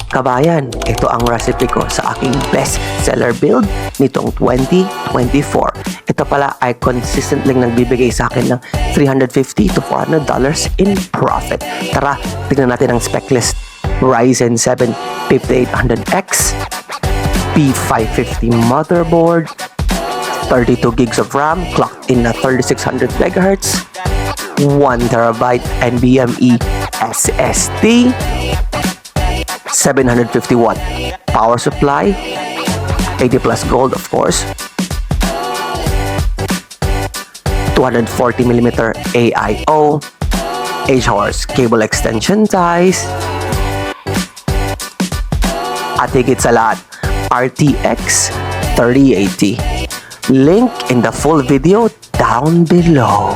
Kabayan, ito ang recipe ko sa aking best seller build nitong 2024. Ito pala ay consistently nagbibigay sa akin ng $350 to $400 in profit. Tara, tignan natin ang spec list. Ryzen 7 5800X, P550 motherboard, 32 gigs of RAM clocked in na 3600 MHz, 1TB NVMe SSD, 750 watt power supply, 80 plus gold of course, 240mm AIO, 8-horse cable extension ties, at higit sa lahat, RTX 3080. Link in the full video down below.